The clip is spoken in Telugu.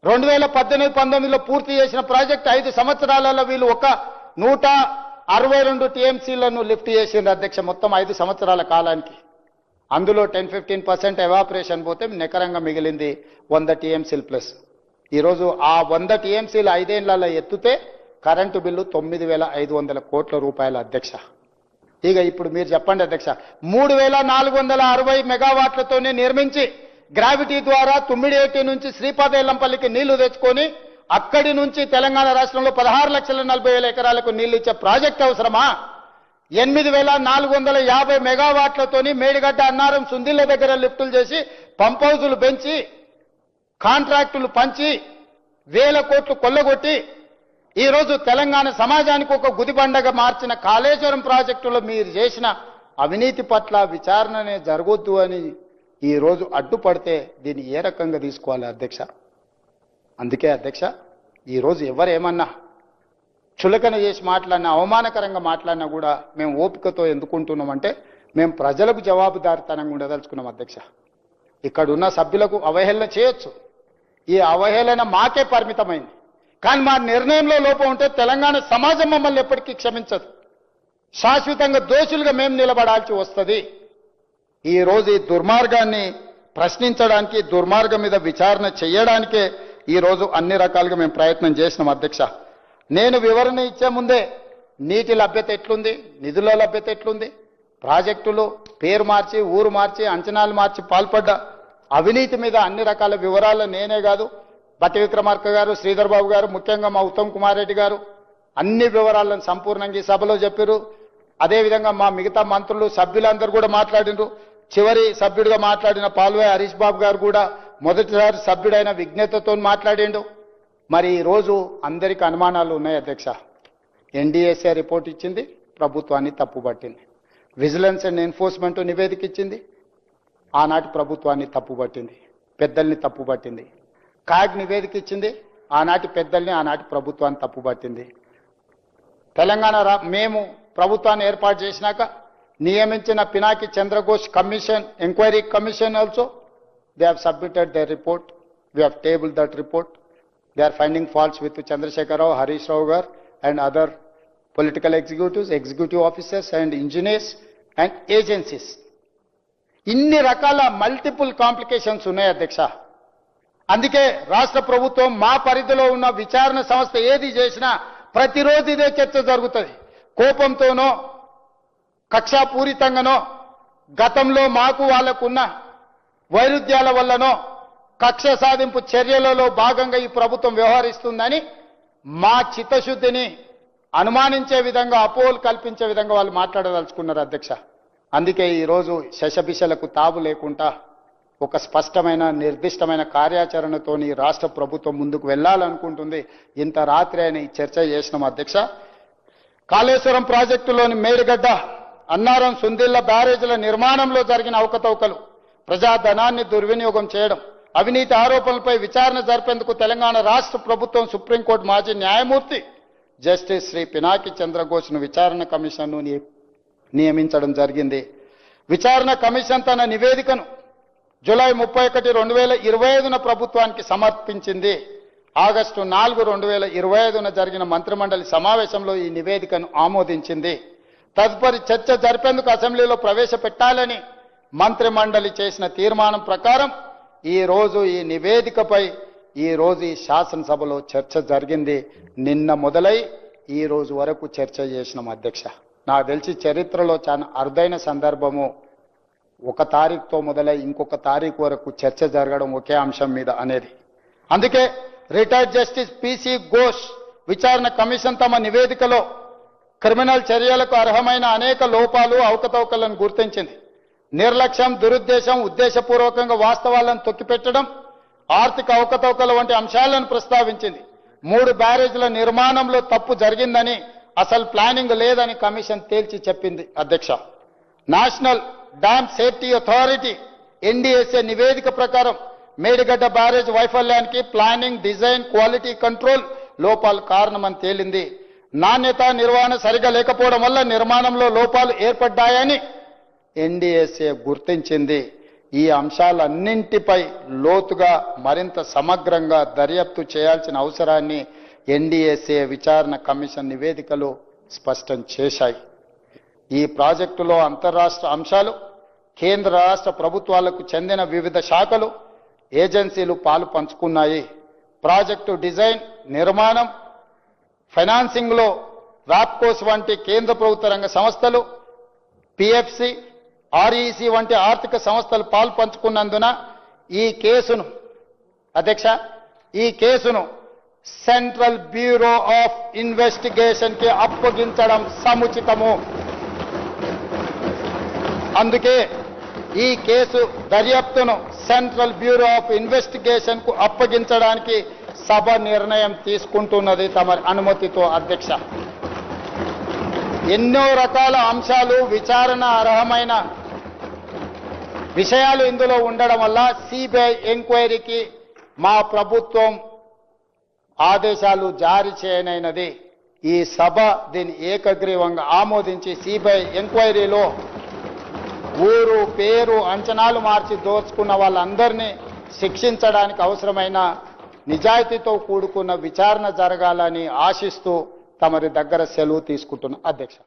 2018-19లో పూర్తి చేసిన ప్రాజెక్ట్ 5 సంవత్సరాలలో వీళ్ళు ఒక 162 టీఎంసీలను లిఫ్ట్ చేసిండ్రు అధ్యక్ష, మొత్తం 5 సంవత్సరాల కాలానికి. అందులో 10-15% ఎవాపరేషన్ పోతే నికరంగా మిగిలింది 100 టీఎంసీలు ప్లస్. ఈరోజు ఆ 100 టీఎంసీలు 5 ఏళ్లలో ఎత్తుతే కరెంటు బిల్లు 9,500 కోట్ల రూపాయల అధ్యక్ష. ఇక ఇప్పుడు మీరు చెప్పండి అధ్యక్ష, 3,460 మెగావాట్లతోనే నిర్మించి గ్రావిటీ ద్వారా తుమ్మిడియేటి నుంచి శ్రీపాదెల్లంపల్లికి నీళ్లు తెచ్చుకొని అక్కడి నుంచి తెలంగాణ రాష్ట్రంలో 16,40,000 ఎకరాలకు నీళ్లు ఇచ్చే ప్రాజెక్ట్ అవసరమా? 8,450 మెగావాట్లతోని మేడిగడ్డ అన్నారం సుందిళ్ల దగ్గర లిఫ్టులు చేసి పంప్ హౌజులు పెంచి కాంట్రాక్టులు పంచి 1,000 కోట్లు కొల్లగొట్టి ఈరోజు తెలంగాణ సమాజానికి ఒక గుదిబండగా మార్చిన కాళేశ్వరం ప్రాజెక్టులో మీరు చేసిన అవినీతి పట్ల విచారణనే జరగొద్దు అని ఈరోజు అడ్డుపడితే దీన్ని ఏ రకంగా తీసుకోవాలి అధ్యక్ష? అందుకే అధ్యక్ష, ఈరోజు ఎవరేమన్నా చులకన చేసి మాట్లాడినా, అవమానకరంగా మాట్లాడినా కూడా మేము ఓపికతో ఎందుకుంటున్నామంటే మేము ప్రజలకు జవాబుదారితనంగా ఉండదలుచుకున్నాం అధ్యక్ష. ఇక్కడున్న సభ్యులకు అవహేళన చేయొచ్చు, ఈ అవహేళన మాకే పరిమితమైంది. కానీ మా నిర్ణయంలో లోపం ఉంటే తెలంగాణ సమాజం మమ్మల్ని ఎప్పటికీ క్షమించదు. శాశ్వతంగా దోషులుగా మేము నిలబడాల్సి వస్తుంది. ఈరోజు ఈ దుర్మార్గాన్ని ప్రశ్నించడానికి, దుర్మార్గం మీద విచారణ చేయడానికే ఈరోజు అన్ని రకాలుగా మేము ప్రయత్నం చేసినాం అధ్యక్ష. నేను వివరణ ఇచ్చే ముందే నీటి లభ్యత ఎట్లుంది, నిధుల లభ్యత ఎట్లుంది, ప్రాజెక్టులు పేరు మార్చి ఊరు మార్చి అంచనాలు మార్చి పాల్పడ్డ అవినీతి మీద అన్ని రకాల వివరాలు నేనే కాదు, బట్టి విక్రమార్క గారు, శ్రీధర్ బాబు గారు, ముఖ్యంగా మా ఉత్తమ్ కుమార్ రెడ్డి గారు అన్ని వివరాలను సంపూర్ణంగా ఈ సభలో చెప్పారు. అదేవిధంగా మా మిగతా మంత్రులు సభ్యులందరూ కూడా మాట్లాడినారు. చివరి సభ్యుడిగా మాట్లాడిన పాల్వే హరీష్ బాబు గారు కూడా మొదటిసారి సభ్యుడైన విజ్ఞతతో మాట్లాడిండు. మరి ఈరోజు అందరికీ అనుమానాలు ఉన్నాయి అధ్యక్ష. ఎన్డీఏసీ రిపోర్ట్ ఇచ్చింది, ప్రభుత్వాన్ని తప్పుపట్టింది. విజిలెన్స్ అండ్ ఎన్ఫోర్స్మెంట్ నివేదిక ఇచ్చింది, ఆనాటి ప్రభుత్వాన్ని తప్పుపట్టింది, పెద్దల్ని తప్పుపట్టింది. కాగ్ నివేదిక ఇచ్చింది, ఆనాటి పెద్దల్ని ఆనాటి ప్రభుత్వాన్ని తప్పుపట్టింది. తెలంగాణ మేము ప్రభుత్వాన్ని ఏర్పాటు చేసినాక నియమించిన Pinaki Chandra Ghose commission, enquiry commission also they have submitted their report. We have tabled that report. They are finding faults with Chandrasekhar Rao, Harish Rao gar and other political executives, executive officers and engineers and agencies. ఇన్ని రకాల మల్టిపుల్ కాంప్లికేషన్స్ ఉన్నాయి అధ్యక్ష. అందుకే రాష్ట్ర ప్రభుత్వం మా పరిధిలో ఉన్న విచారణ సంస్థ ఏది చేసినా ప్రతిరోజు ఇదే చర్చ జరుగుతుంది. కోపంతోనో కక్షాపూరితంగానో గతంలో మాకు వాళ్లకున్న వైరుధ్యాల వల్లనో కక్ష సాధింపు చర్యలలో భాగంగా ఈ ప్రభుత్వం వ్యవహరిస్తుందని మా చిత్తశుద్ధిని అనుమానించే విధంగా, అపోహలు కల్పించే విధంగా వాళ్ళు మాట్లాడదలుచుకున్నారు అధ్యక్ష. అందుకే ఈరోజు శశభిషలకు తావు లేకుండా ఒక స్పష్టమైన నిర్దిష్టమైన కార్యాచరణతోని రాష్ట్ర ప్రభుత్వం ముందుకు వెళ్లాలనుకుంటుంది. ఇంత రాత్రి అయిన ఈ చర్చ చేసినాం అధ్యక్ష. కాళేశ్వరం ప్రాజెక్టులోని మేడిగడ్డ అన్నారం సుందిళ్ల బ్యారేజీల నిర్మాణంలో జరిగిన అవకతవకలు, ప్రజాధనాన్ని దుర్వినియోగం చేయడం, అవినీతి ఆరోపణలపై విచారణ జరిపేందుకు తెలంగాణ రాష్ట్ర ప్రభుత్వం సుప్రీంకోర్టు మాజీ న్యాయమూర్తి జస్టిస్ శ్రీ పినాకి చంద్రఘోష్ను విచారణ కమిషన్ను నియమించడం జరిగింది. విచారణ కమిషన్ తన నివేదికను జూలై 31, 2025న ప్రభుత్వానికి సమర్పించింది. ఆగస్టు 4, 2025న జరిగిన మంత్రిమండలి సమావేశంలో ఈ నివేదికను ఆమోదించింది. తదుపరి చర్చ జరిపేందుకు అసెంబ్లీలో ప్రవేశపెట్టాలని మంత్రిమండలి చేసిన తీర్మానం ప్రకారం ఈ రోజు ఈ నివేదికపై ఈ రోజు ఈ శాసనసభలో చర్చ జరిగింది. నిన్న మొదలై ఈ రోజు వరకు చర్చ చేసినాం అధ్యక్ష. నాకు తెలిసి చరిత్రలో చాలా అరుదైన సందర్భము, 1 తారీఖుతో మొదలై ఇంకొక తారీఖు వరకు చర్చ జరగడం ఒకే అంశం మీద అనేది. అందుకే రిటైర్డ్ జస్టిస్ పిసి ఘోష్ విచారణ కమిషన్ తమ నివేదికలో క్రిమినల్ చర్యలకు అర్హమైన అనేక లోపాలు, అవకతవకలను గుర్తించింది. నిర్లక్ష్యం, దురుద్దేశం, ఉద్దేశపూర్వకంగా వాస్తవాలను తొక్కిపెట్టడం, ఆర్థిక అవకతవకల వంటి అంశాలను ప్రస్తావించింది. 3 బ్యారేజీల నిర్మాణంలో తప్పు జరిగిందని, అసలు ప్లానింగ్ లేదని కమిషన్ తేల్చి చెప్పింది అధ్యక్ష. National dam safety authority NDSA నివేదిక ప్రకారం మేడిగడ్డ బ్యారేజ్ వైఫల్యానికి ప్లానింగ్, డిజైన్, క్వాలిటీ కంట్రోల్ లోపాలు కారణమని తేలింది. నాణ్యత, నిర్వహణ సరిగా లేకపోవడం వల్ల నిర్మాణంలో లోపాలు ఏర్పడ్డాయని ఎన్డీఎస్ఏ గుర్తించింది. ఈ అంశాలన్నింటిపై లోతుగా మరింత సమగ్రంగా దర్యాప్తు చేయాల్సిన అవసరాన్ని ఎన్డీఏసీ విచారణ కమిషన్ నివేదికలు స్పష్టం చేశాయి. ఈ ప్రాజెక్టులో అంతర్రాష్ట్ర అంశాలు, కేంద్ర రాష్ట్ర ప్రభుత్వాలకు చెందిన వివిధ శాఖలు, ఏజెన్సీలు పాలు పంచుకున్నాయి. ప్రాజెక్టు డిజైన్, నిర్మాణం, ఫైనాన్సింగ్లో వాప్కోస్ వంటి కేంద్ర ప్రభుత్వ రంగ సంస్థలు, పిఎఫ్సి, ఆర్ఈసి వంటి ఆర్థిక సంస్థలు పాలు పంచుకున్నందున ఈ కేసును సెంట్రల్ బ్యూరో ఆఫ్ ఇన్వెస్టిగేషన్ కి అప్పగించడం సముచితము. అందుకే ఈ కేసు దర్యాప్తును సెంట్రల్ బ్యూరో ఆఫ్ ఇన్వెస్టిగేషన్ కు అప్పగించడానికి సభ నిర్ణయం తీసుకుంటున్నది తమ అనుమతితో అధ్యక్ష. ఎన్నో రకాల అంశాలు, విచారణ అర్హమైన విషయాలు ఇందులో ఉండడం వల్ల సిబిఐ ఎంక్వైరీకి మా ప్రభుత్వం ఆదేశాలు జారీ చేయనైనది. ఈ సభ దీన్ని ఏకగ్రీవంగా ఆమోదించి సిబిఐ ఎంక్వైరీలో ఊరు పేరు అంచనాలు మార్చి దోచుకున్న వాళ్ళందరినీ శిక్షించడానికి అవసరమైన నిజాయితీతో కూడుకున్న విచారణ జరగాలని ఆశిస్తూ తమరి దగ్గర సెలవు తీసుకుంటున్న అధ్యక్ష.